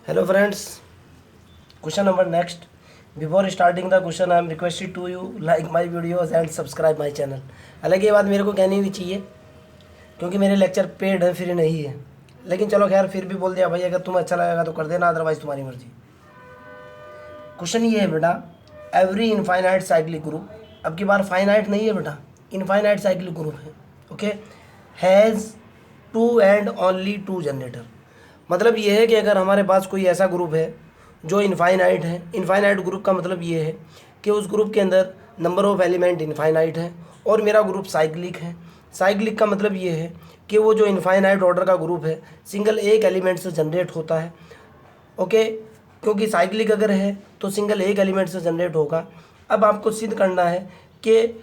Hello friends, question number next. Before starting the question, I am requested to you like my videos and subscribe my channel. हालांकि ये बात मेरे को कहनी भी चाहिए क्योंकि मेरे लेक्चर पेड है, फ्री नहीं है, लेकिन चलो खैर फिर भी बोल दिया भाई, अगर तुम्हें अच्छा लगेगा तो कर देना, अदरवाइज तुम्हारी मर्जी। क्वेश्चन ये है बेटा, एवरी इनफाइनाइट साइक्लिक ग्रुप, अब की बार फाइनाइट नहीं है बेटा, इनफाइनाइट साइक्लिक ग्रुप है, okay, has two and only two generator. मतलब ये है कि अगर हमारे पास कोई ऐसा ग्रुप है जो इनफाइनाइट है, इनफाइनाइट ग्रुप का मतलब ये है कि उस ग्रुप के अंदर नंबर ऑफ़ एलिमेंट इनफाइनाइट है और मेरा ग्रुप साइक्लिक है। साइक्लिक का मतलब ये है कि वो जो इनफाइनाइट ऑर्डर का ग्रुप है सिंगल एक एलिमेंट से जनरेट होता है, ओके, क्योंकि साइक्लिक अगर है तो सिंगल एक एलिमेंट से जनरेट होगा। अब आपको सिद्ध करना है कि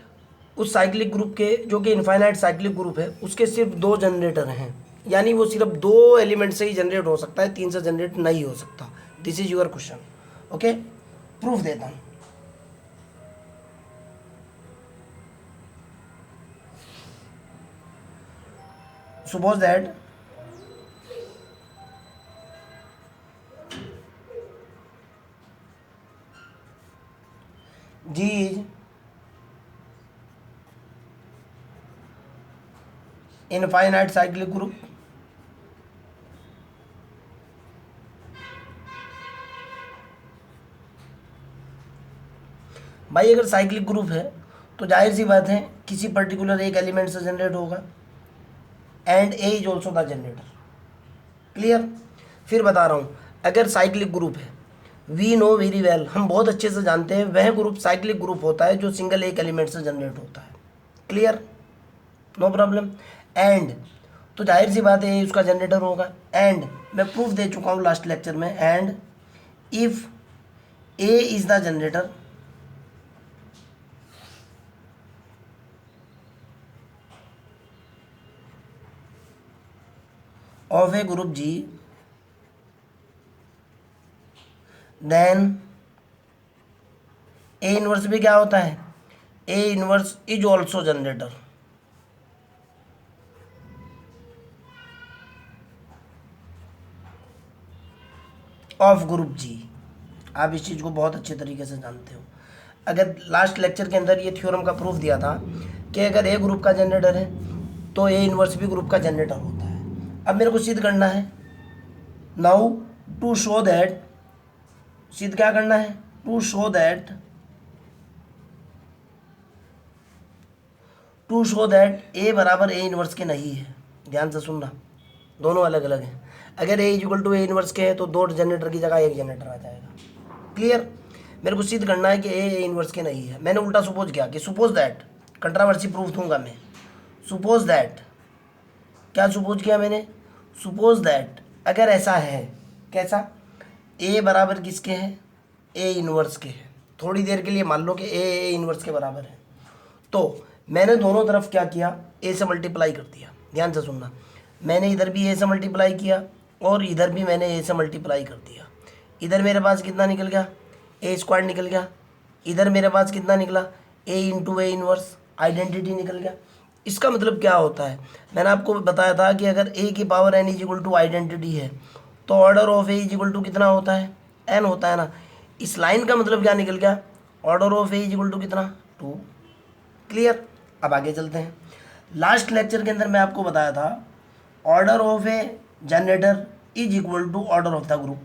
उस साइक्लिक ग्रुप के, जो कि इनफाइनाइट साइक्लिक ग्रुप है, उसके सिर्फ दो जनरेटर हैं, यानी वो सिर्फ दो एलिमेंट से ही जनरेट हो सकता है, तीन से जनरेट नहीं हो सकता। This is your question, okay. Proof देता हूँ। Suppose that G is infinite cyclic group भाई। अगर साइक्लिक ग्रुप है तो जाहिर सी बात है किसी पर्टिकुलर एक एलिमेंट से जनरेट होगा, and A is also the generator. Clear? फिर बता रहा हूँ, अगर साइक्लिक ग्रुप है, वी नो वेरी वेल, हम बहुत अच्छे से जानते हैं, वह ग्रुप साइक्लिक ग्रुप होता है जो सिंगल एक एलिमेंट से जनरेट होता है। क्लियर? No problem. एंड तो जाहिर सी बात है उसका जनरेटर होगा। एंड मैं प्रूफ दे चुका हूँ लास्ट लेक्चर में। And if A is the generator of a group G, then A inverse भी क्या होता है, A inverse is also generator. Of group G. आप इस चीज़ को बहुत अच्छे तरीके से जानते हो। अगर लास्ट लेक्चर के अंदर ये थ्योरम का प्रूफ दिया था कि अगर ए ग्रुप का जनरेटर है तो ए इनवर्स भी ग्रुप का जनरेटर होता है। अब मेरे को सिद्ध करना है, नाउ टू शो दैट, सिद्ध क्या करना है, टू शो दैट ए बराबर ए इनवर्स के नहीं है। ध्यान से सुनना, दोनों अलग अलग हैं। अगर ए इक्वल टू ए इनवर्स के है तो दो जनरेटर की जगह एक जनरेटर आ जाएगा। क्लियर? मेरे को सिद्ध करना है कि ए इनवर्स के नहीं है। मैंने उल्टा सपोज किया कि सपोज दैट, कंट्रावर्सी प्रूफ दूंगा मैं। सपोज दैट, क्या सपोज किया मैंने, सपोज दैट अगर ऐसा है, कैसा, ए बराबर किसके हैं, ए इनवर्स के है। थोड़ी देर के लिए मान लो कि ए इनवर्स के बराबर है, तो मैंने दोनों तरफ क्या किया, ए से मल्टीप्लाई कर दिया। ध्यान से सुनना, मैंने इधर भी ए से मल्टीप्लाई किया और इधर भी मैंने ए से मल्टीप्लाई कर दिया। इधर मेरे पास कितना निकल गया, ए स्क्वायर निकल गया। इधर मेरे पास कितना निकला, ए इंटू ए इनवर्स, आइडेंटिटी निकल गया। इसका मतलब क्या होता है, मैंने आपको बताया था कि अगर ए की power n is equal to identity है तो order of a is equal to कितना होता है, एन होता है ना। इस लाइन का मतलब क्या निकल गया, order of a is equal to कितना, 2। क्लियर? अब आगे चलते हैं। लास्ट लेक्चर के अंदर मैं आपको बताया था order of a generator is equal to order of the group.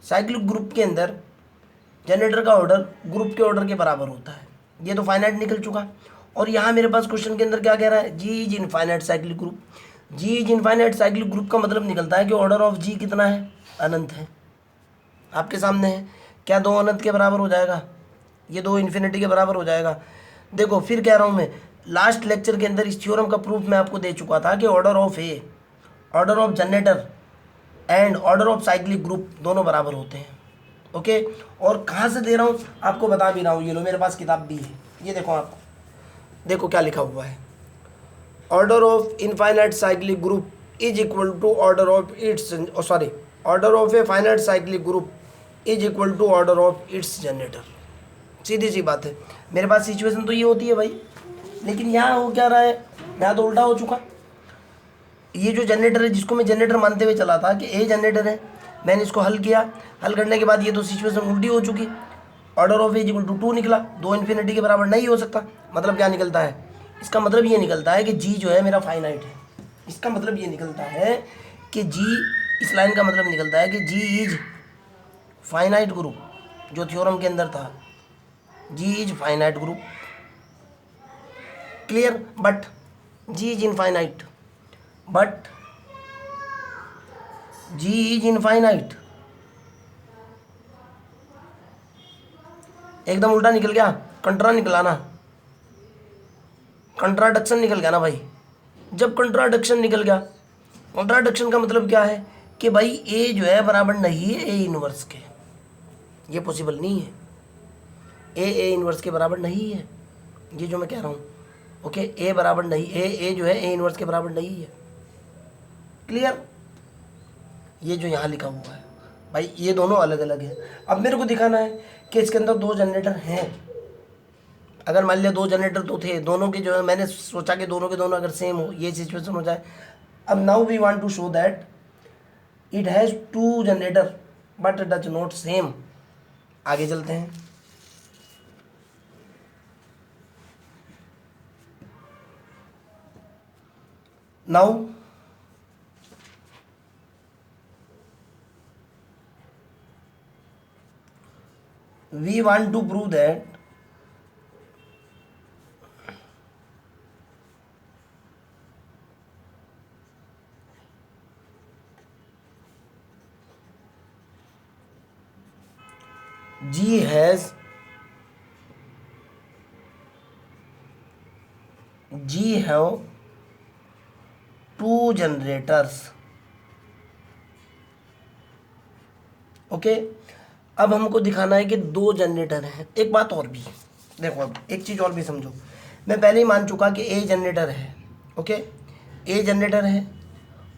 Cyclic group के अंदर जनरेटर का ऑर्डर ग्रुप के ऑर्डर के बराबर होता है। ये तो फाइनाइट निकल चुका। और यहाँ मेरे पास क्वेश्चन के अंदर क्या कह रहा है, G is infinite cyclic group. G is infinite cyclic group का मतलब निकलता है कि ऑर्डर ऑफ जी कितना है, अनंत है। आपके सामने है, क्या दो अनंत के बराबर हो जाएगा, ये दो इन्फिनिटी के बराबर हो जाएगा। देखो फिर कह रहा हूँ मैं, लास्ट लेक्चर के अंदर इस थ्योरम का प्रूफ मैं आपको दे चुका था कि order of A, order of generator and order of cyclic group दोनों बराबर होते हैं, ओके। और कहाँ से दे रहा हूँ आपको बता भी रहा हूँ, ये लो मेरे पास किताब भी है, ये देखो, आप देखो क्या लिखा हुआ है, order of infinite cyclic group is equal to order of its, sorry, order of a finite cyclic group is equal to order of its generator. सीधी सी बात है, मेरे पास सिचुएशन तो ये होती है भाई, लेकिन यहाँ हो क्या रहा है, यहाँ तो उल्टा हो चुका। ये जो जनरेटर है जिसको मैं जनरेटर मानते हुए चला था कि ए जनरेटर है, मैंने इसको हल किया, हल करने के बाद ये तो सिचुएशन उल्टी हो चुकी, order of a equal to 2 निकला, 2 इन्फिनिटी के बराबर नहीं हो सकता। मतलब क्या निकलता है, इसका मतलब ये निकलता है कि जी जो है मेरा फाइनाइट है। इसका मतलब ये निकलता है कि जी, इस लाइन का मतलब निकलता है कि जी इज फाइनाइट ग्रुप, जो थ्योरम के अंदर था, G is finite group. Clear? But G is infinite, but G is infinite. एकदम उल्टा निकल गया, कंट्रा निकला ना, कंट्राडक्शन निकल गया ना भाई। जब कंट्राडक्शन निकल गया, कंट्राडक्शन का मतलब क्या है कि भाई ए जो है बराबर नहीं है ए इनवर्स के, ये पॉसिबल नहीं है। ए इनवर्स के बराबर नहीं है, ये जो मैं कह रहा हूँ। ओके, ए बराबर नहीं, ए जो है ए इनवर्स के बराबर नहीं है। क्लियर? ये जो यहाँ लिखा हुआ है भाई, ये दोनों अलग अलग है। अब मेरे को दिखाना है कि इसके अंदर 2 जनरेटर हैं। अगर मान लिया 2 जनरेटर तो थे, दोनों के जो है मैंने सोचा कि दोनों के दोनों अगर सेम हो, ये सिचुएशन हो जाए। अब now we want to show that it has 2 generator but does not same. आगे चलते हैं। Now we want to prove that G has have 2 generators. Okay, अब हमको दिखाना है कि 2 जनरेटर हैं। एक बात और भी देखो, अब एक चीज़ और भी समझो। मैं पहले ही मान चुका कि ए जनरेटर है। ओके, ए जनरेटर है,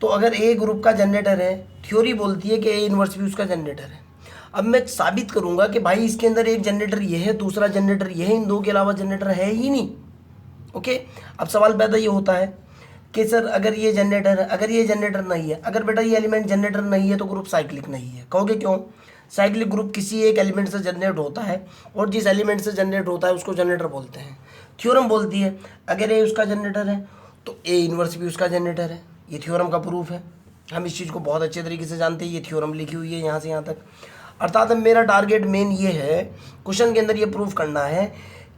तो अगर ए ग्रुप का जनरेटर है, थ्योरी बोलती है कि ए इनवर्स भी उसका जनरेटर है। अब मैं साबित करूंगा कि भाई इसके अंदर एक जनरेटर ये है, दूसरा जनरेटर ये है, इन 2 के अलावा जनरेटर है ही नहीं। ओके, अब सवाल पैदा ये होता है कि सर अगर ये जनरेटर है, अगर ये जनरेटर नहीं है, अगर बेटा ये एलिमेंट जनरेटर नहीं है तो ग्रुप साइक्लिक नहीं है। कहोगे क्यों? साइक्लिक ग्रुप किसी एक एलिमेंट से जनरेट होता है और जिस एलिमेंट से जनरेट होता है उसको जनरेटर बोलते हैं। थ्योरम बोलती है अगर ए उसका जनरेटर है तो ए इनवर्स भी उसका जनरेटर है। ये थ्योरम का प्रूफ है। हम इस चीज़ को बहुत अच्छे तरीके से जानते हैं, ये थ्योरम लिखी हुई है यहाँ से यहाँ तक। अर्थात मेरा टारगेट मेन ये है, क्वेश्चन के अंदर ये प्रूफ करना है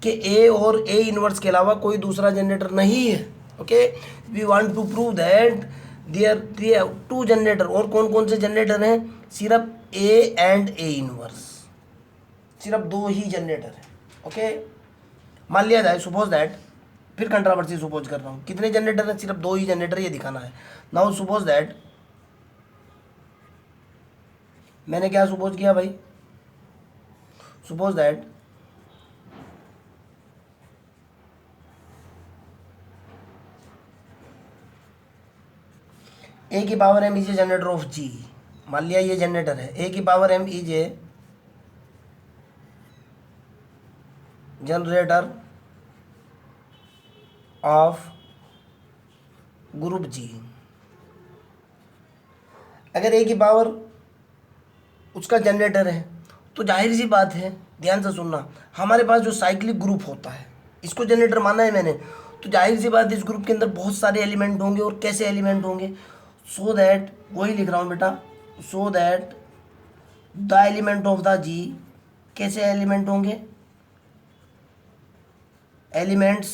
कि ए और ए इनवर्स के अलावा कोई दूसरा जनरेटर नहीं है। Okay, we want to prove that there 2 generator. और कौन कौन से जनरेटर हैं? सिर्फ ए एंड ए इनवर्स, सिर्फ 2 ही जनरेटर है। ओके, मान लिया जाए, सपोज दैट, फिर कंट्रावर्सी सपोज कर रहा हूँ, कितने जनरेटर हैं? सिर्फ 2 ही जनरेटर, ये दिखाना है। नाउ सपोज दैट, मैंने क्या सपोज किया भाई? सपोज दैट ए की power m is a generator of G. मान लिया ये जनरेटर है, ए की power m is a generator of group G. अगर ए की पावर उसका जनरेटर है तो जाहिर सी बात है, ध्यान से सुनना, हमारे पास जो साइक्लिक ग्रुप होता है इसको जनरेटर माना है मैंने, तो जाहिर सी बात है इस ग्रुप के अंदर बहुत सारे एलिमेंट होंगे। और कैसे एलिमेंट होंगे? सो दैट, वही लिख रहा हूँ बेटा, so that the element of the G, कैसे एलिमेंट होंगे? एलिमेंट्स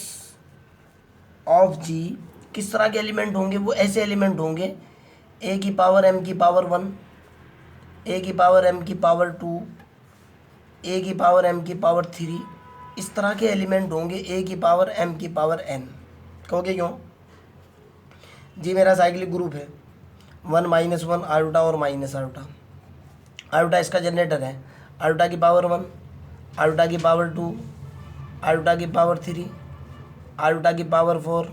ऑफ जी किस तरह के एलिमेंट होंगे? वो ऐसे एलिमेंट होंगे ए की पावर एम की पावर 1, ए की पावर एम की पावर 2, ए की पावर एम की पावर 3, इस तरह के एलिमेंट होंगे ए की पावर एम की पावर एन। कहोगे क्यों? जी मेरा साइक्लिक ग्रुप है, 1 -1 आयोटा और माइनस आयोटा। आयोटा इसका जनरेटर है, आयोटा की पावर 1, आयोटा की पावर 2, आयोटा की पावर 3, आयोटा की पावर 4।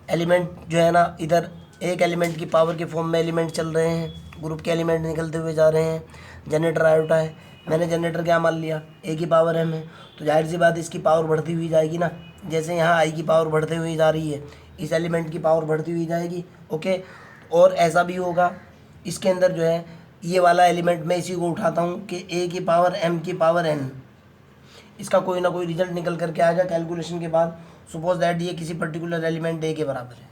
एलिमेंट जो है ना, इधर एक एलिमेंट की पावर के फॉर्म में एलिमेंट चल रहे हैं, ग्रुप के एलिमेंट निकलते हुए जा रहे हैं। जनरेटर आयोटा है, मैंने जनरेटर क्या मान लिया? ए की पावर एम है, तो जाहिर सी बात इसकी पावर बढ़ती हुई जाएगी ना। जैसे यहाँ आई की पावर बढ़ते हुई जा रही है, इस एलिमेंट की पावर बढ़ती हुई जाएगी। ओके, और ऐसा भी होगा इसके अंदर जो है ये वाला एलिमेंट मैं इसी को उठाता हूँ कि a की पावर m की पावर n, इसका कोई ना कोई रिजल्ट निकल करके आएगा कैलकुलेशन के बाद। सपोज दैट ये किसी पर्टिकुलर एलिमेंट a के बराबर है,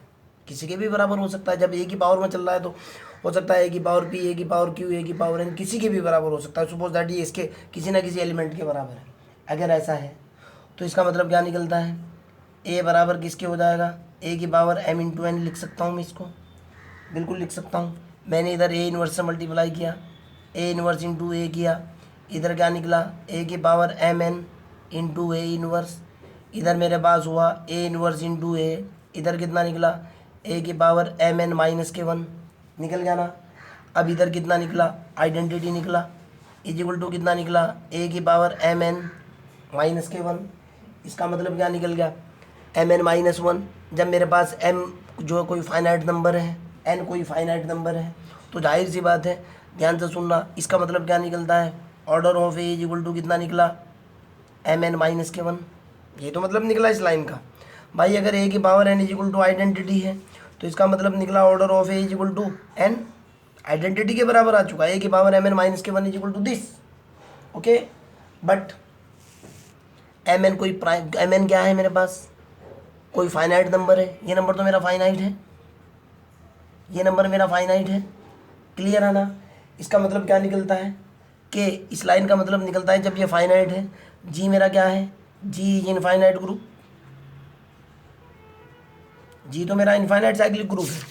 किसी के भी बराबर हो सकता है, जब a की पावर में चल रहा है तो हो सकता है a की पावर p, a की पावर q, a की पावर n, किसी के भी बराबर हो सकता है। सपोज दैट ये इसके किसी ना किसी एलिमेंट के बराबर है। अगर ऐसा है तो इसका मतलब क्या निकलता है, a बराबर किसके हो जाएगा, a की पावर m इंटू n लिख सकता हूँ मैं इसको, बिल्कुल लिख सकता हूँ। मैंने इधर a इन्वर्स से मल्टीप्लाई किया, a इन्वर्स इंटू a किया, इधर क्या निकला a की power m n into a inverse, इधर मेरे पास हुआ a इन्वर्स इंटू a, इधर कितना निकला a की पावर m n माइनस के 1, निकल गया ना। अब इधर कितना निकला, आइडेंटिटी निकला, इज इक्वल टू कितना निकला a की पावर m n माइनस के 1। इसका मतलब क्या निकल गया, m n माइनस 1। जब मेरे पास m जो कोई फाइनाइट नंबर है, n कोई फाइनाइट नंबर है, तो जाहिर सी बात है, ध्यान से सुनना, इसका मतलब क्या निकलता है, order of a is equal to कितना निकला एम एन माइनस के 1। ये तो मतलब निकला इस लाइन का भाई। अगर ए की power n is equal to identity है तो इसका मतलब निकला order of a is equal to n, identity के बराबर आ चुका है, ए की पावर एम एन माइनस के 1 is equal to this. Okay, but m n कोई प्राइम, एम एन क्या है मेरे पास, कोई फाइनाइट नंबर है, ये नंबर तो मेरा फाइनाइट है, ये नंबर मेरा फाइनाइट है। क्लियर है ना। इसका मतलब क्या निकलता है कि इस लाइन का मतलब निकलता है जब ये फाइनाइट है, जी मेरा क्या है, G is infinite group, G तो मेरा इनफाइनाइट साइक्लिक ग्रुप है,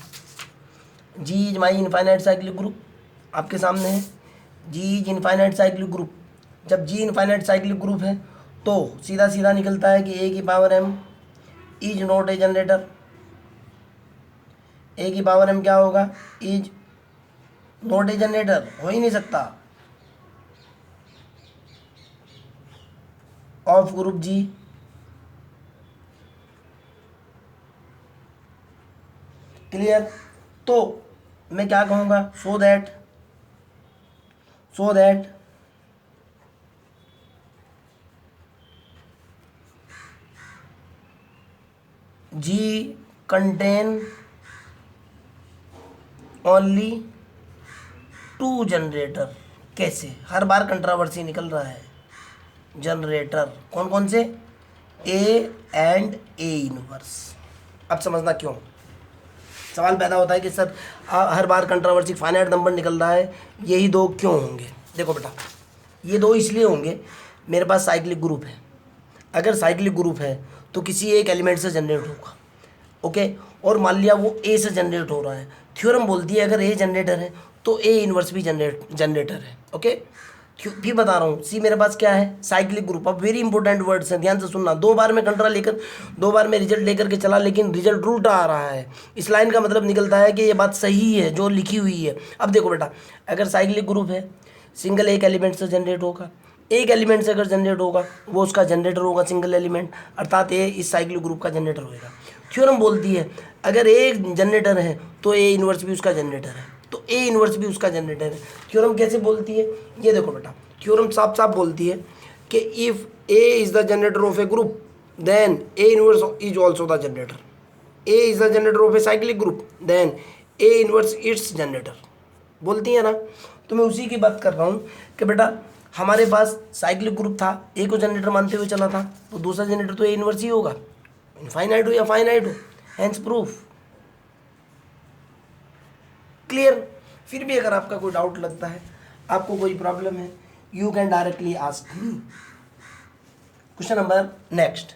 G is my infinite cyclic group, आपके सामने है G is infinite cyclic group. जब जी इनफाइनाइट साइक्लिक ग्रुप है तो सीधा सीधा निकलता है कि ए की power m is not a generator, a की पावर एम क्या होगा, इज नॉट ए जनरेटर, हो ही नहीं सकता, ऑफ ग्रुप जी। क्लियर। तो मैं क्या कहूँगा, so that G contain only 2 generator. कैसे, हर बार कंट्रोवर्सी निकल रहा है, जनरेटर कौन कौन से, ए एंड ए इनवर्स। अब समझना क्यों सवाल पैदा होता है कि सर हर बार कंट्रोवर्सी, फाइनाइट नंबर निकल रहा है, यही दो क्यों होंगे। देखो बेटा, ये दो इसलिए होंगे, मेरे पास साइक्लिक ग्रुप है, अगर साइक्लिक ग्रुप है तो किसी एक एलिमेंट से जनरेट होगा। ओके, और मान लिया वो ए से जनरेट हो रहा है, थ्योरम बोलती है अगर ए जनरेटर है तो ए इन्वर्स भी जनरेटर है। ओके, फिर बता रहा हूँ, सी मेरे पास क्या है, साइक्लिक ग्रुप। अब वेरी इंपॉर्टेंट वर्ड्स हैं, ध्यान से सुनना। 2 बार में कंट्रा लेकर, 2 बार में रिजल्ट लेकर के चला, लेकिन रिजल्ट उल्टा आ रहा है। इस लाइन का मतलब निकलता है कि ये बात सही है जो लिखी हुई है। अब देखो बेटा, अगर साइक्लिक ग्रुप है, सिंगल एक एलिमेंट से जनरेट होगा, एक एलिमेंट से अगर जनरेट होगा वो उसका जनरेटर होगा सिंगल एलिमेंट, अर्थात ए इस साइक्लिक ग्रुप का जनरेटर होगा। थ्योरम बोलती है अगर एक जनरेटर है तो ए इन्वर्स भी उसका जनरेटर है, तो ए इन्वर्स भी उसका जनरेटर है। थ्योरम कैसे बोलती है, ये देखो बेटा, थ्योरम साफ साफ बोलती है कि if a is the generator of a group then a inverse is also the generator, a is the generator of a cyclic group then a inverse it's generator, बोलती है ना। तो मैं उसी की बात कर रहा हूँ कि बेटा हमारे पास साइक्लिक ग्रुप था, ए को जनरेटर मानते हुए चला था, तो दूसरा जनरेटर तो ए इन्वर्स ही होगा, इनफाइनाइट हो या फाइनाइट हो, हेंस प्रूफ। क्लियर। फिर भी अगर आपका कोई डाउट लगता है, आपको कोई प्रॉब्लम है, you can directly ask me. Question number next.